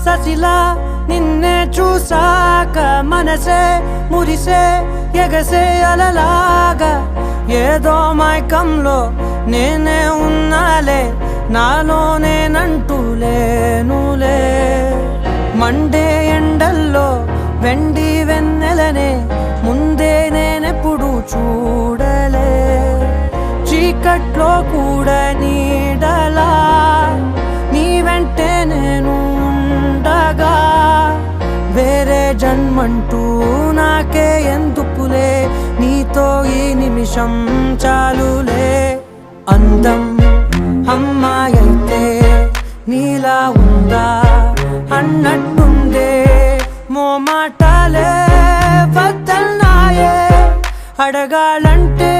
ససిలా నిన్నే చూసాక మనసే మురిసే ఎగసే అలలాగా ఏదో మైకంలో నేనే ఉన్నాలే నాలోనేనంటూ లేనులే మండే ఎండల్లో వెండి వెన్నెలనే ముందే నేనెప్పుడు చూడలే చీకట్లో కూడా నీడలా నీ వెంటే నేను ఉండగా వేరే జన్మంటూ నాకే ఎందుకులే నీతో ఈ నిమిషం చాలులే అందం అమ్మాయైతే నీలా ఉందా అన్నట్టుందే మోమాటాలే వద్దన్నాయే అడగాలంటే